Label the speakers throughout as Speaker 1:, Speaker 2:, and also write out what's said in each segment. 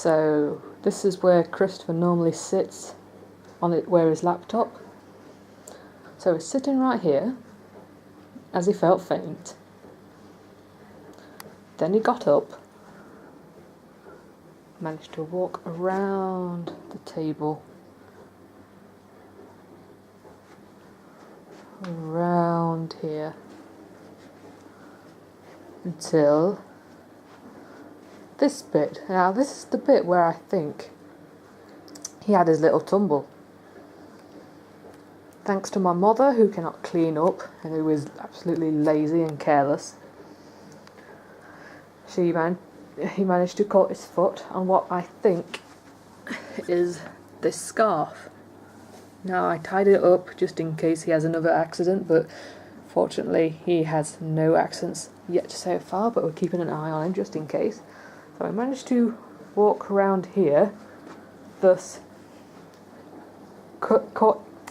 Speaker 1: So this is where Christopher normally sits on it, where his laptop. So he's sitting right here as he felt faint. Then he got up, managed to walk around the table, around here, until this bit. Now this is the bit where I think he had his little tumble. Thanks to my mother, who cannot clean up and who is absolutely lazy and careless, he managed to cut his foot on what I think is this scarf. Now I tied it up just in case he has another accident, but fortunately he has no accidents yet so far, but we're keeping an eye on him just in case. So I managed to walk around here, thus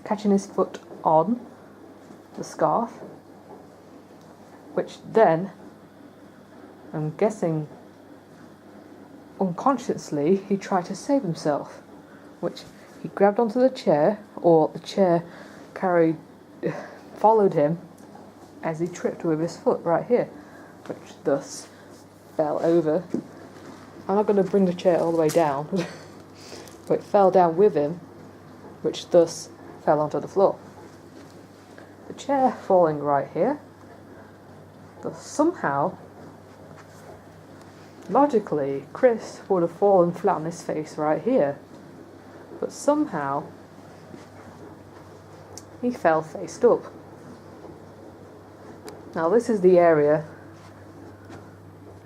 Speaker 1: catching his foot on the scarf, which then, I'm guessing unconsciously, he tried to save himself, which he grabbed onto the chair, or the chair followed him as he tripped with his foot right here, which thus fell over. I'm not going to bring the chair all the way down, but it fell down with him, which thus fell onto the floor. The chair falling right here, thus somehow, logically, Chris would have fallen flat on his face right here, but somehow he fell faced up. Now this is the area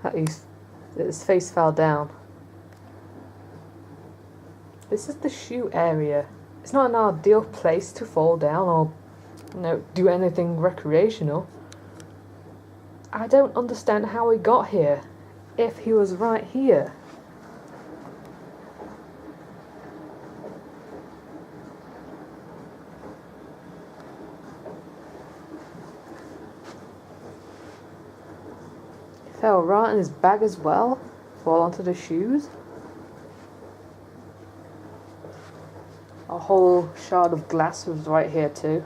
Speaker 1: that his face fell down. This is the shoe area. It's not an ideal place to fall down or, do anything recreational. I don't understand how he got here, if he was right here. He fell right in his bag as well, fall onto the shoes. A whole shard of glass was right here too.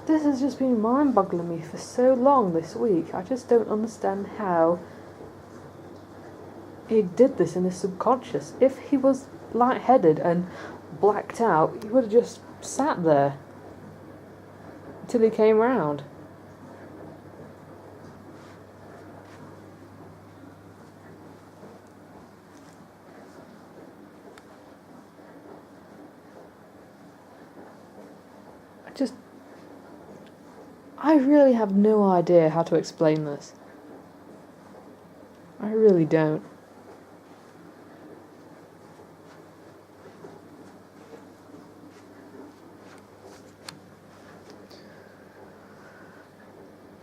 Speaker 1: This has just been mind-boggling me for so long this week. I just don't understand how he did this in his subconscious. If he was lightheaded and blacked out, he would have just sat there until he came round. I really have no idea how to explain this. I really don't.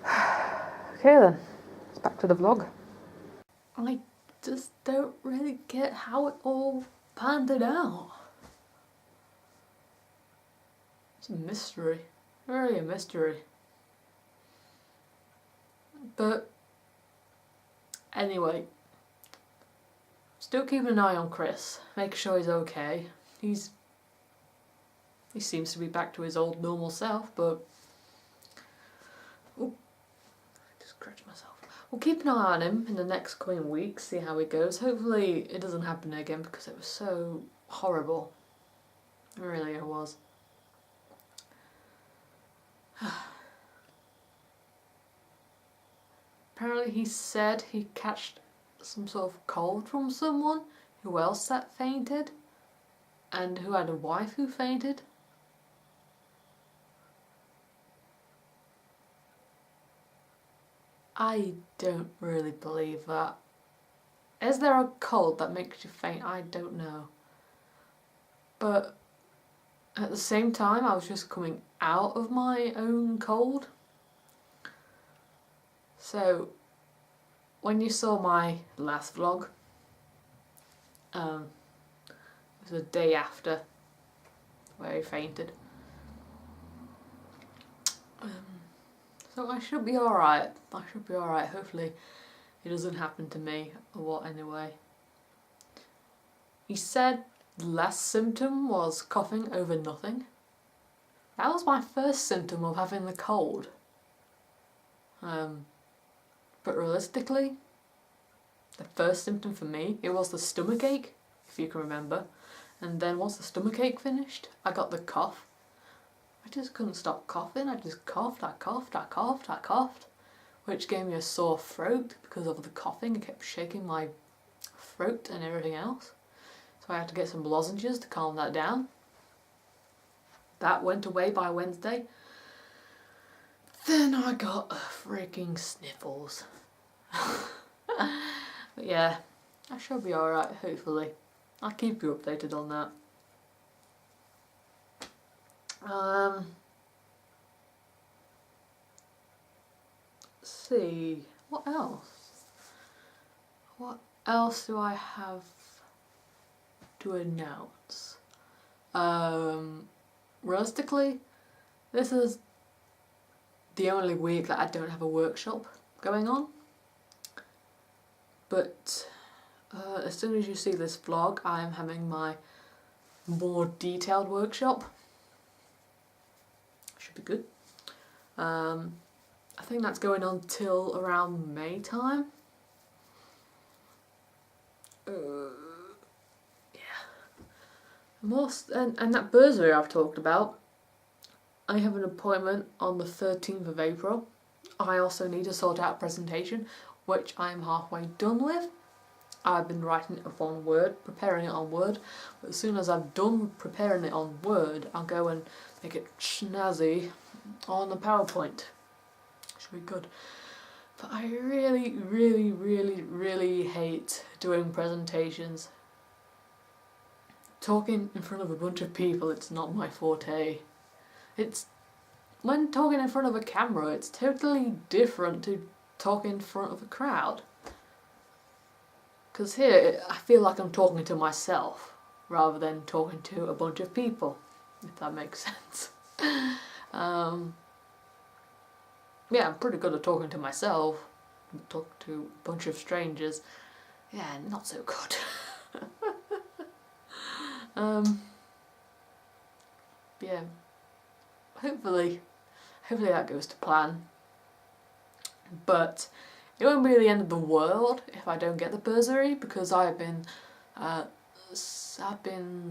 Speaker 1: Okay then, it's back to the vlog. I just don't really get how it all panned out. It's a mystery. Really a mystery. But anyway, still keeping an eye on Chris, making sure he's okay. He seems to be back to his old normal self, but I just scratched myself. We'll keep an eye on him in the next coming weeks, see how it goes. Hopefully it doesn't happen again, because it was so horrible. It really was. Apparently he said he catched some sort of cold from someone who else that fainted, and who had a wife who fainted. I don't really believe that. Is there a cold that makes you faint? I don't know. But at the same time, I was just coming out of my own cold. So, when you saw my last vlog, it was the day after where he fainted. So I should be alright. I should be alright. Hopefully it doesn't happen to me or what anyway. He said the last symptom was coughing over nothing. That was my first symptom of having the cold. But realistically, the first symptom for me, it was the stomach ache, if you can remember. And then once the stomach ache finished, I got the cough. I just couldn't stop coughing. I just coughed, I coughed, I coughed, I coughed, which gave me a sore throat because of the coughing. It kept shaking my throat and everything else. So I had to get some lozenges to calm that down. That went away by Wednesday. Then I got freaking sniffles. But yeah, I should be alright, hopefully. I'll keep you updated on that. Let's see, what else? What else do I have to announce? Realistically, this is the only week that I don't have a workshop going on. But as soon as you see this vlog, I am having my more detailed workshop. Should be good. I think that's going on till around May time. And that bursary I've talked about, I have an appointment on the 13th of April. I also need to sort out a presentation, which I'm halfway done with. I've been writing it up on Word, preparing it on Word, but as soon as I've done preparing it on Word, I'll go and make it snazzy on the PowerPoint. Should be good. But I really, really, really, really hate doing presentations. Talking in front of a bunch of people, it's not my forte. When talking in front of a camera, it's totally different to talking in front of a crowd. Because here, I feel like I'm talking to myself, rather than talking to a bunch of people, if that makes sense. Yeah, I'm pretty good at talking to myself. Talk to a bunch of strangers, yeah, not so good. Yeah, hopefully that goes to plan. But it won't be the end of the world if I don't get the bursary, because I've been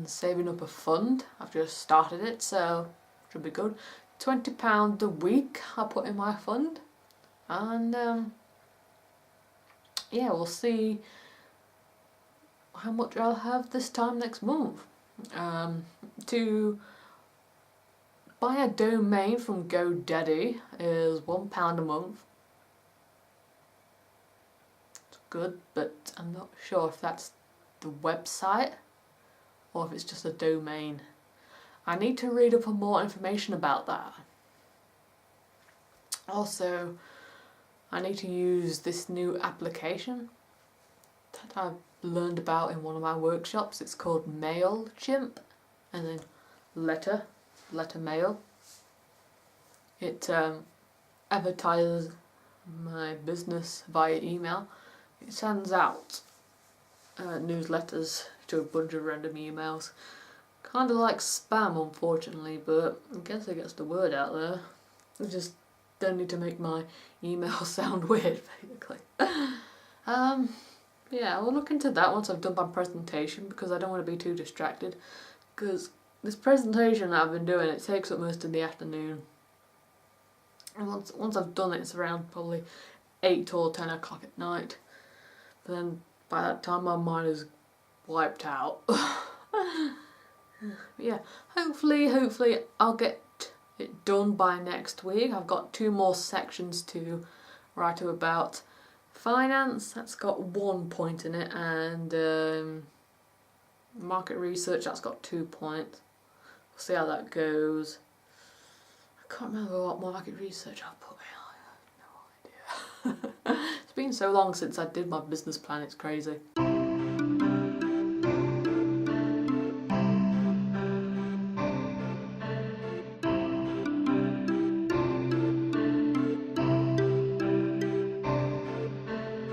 Speaker 1: saving up a fund. I've just started it, so it should be good. £20 a week I put in my fund, and yeah, we'll see how much I'll have this time next month. To buy a domain from GoDaddy is £1 a month. It's good, but I'm not sure if that's the website or if it's just a domain. I need to read up on more information about that. Also, I need to use this new application that I've learned about in one of my workshops. It's called MailChimp, and then letter mail. It advertises my business via email. It sends out newsletters to a bunch of random emails. Kind of like spam, unfortunately, but I guess it gets the word out there. I just don't need to make my email sound weird, basically. Yeah, we'll look into that once I've done my presentation, because I don't want to be too distracted. Because this presentation that I've been doing, it takes up most of the afternoon. And once I've done it, it's around probably 8 or 10 o'clock at night. But then by that time my mind is wiped out. Yeah, hopefully I'll get it done by next week. I've got 2 more sections to write about. Finance, that's got 1 point in it, and market research, that's got 2 points. We'll see how that goes. I can't remember what market research I've put in. I have no idea. It's been so long since I did my business plan, it's crazy.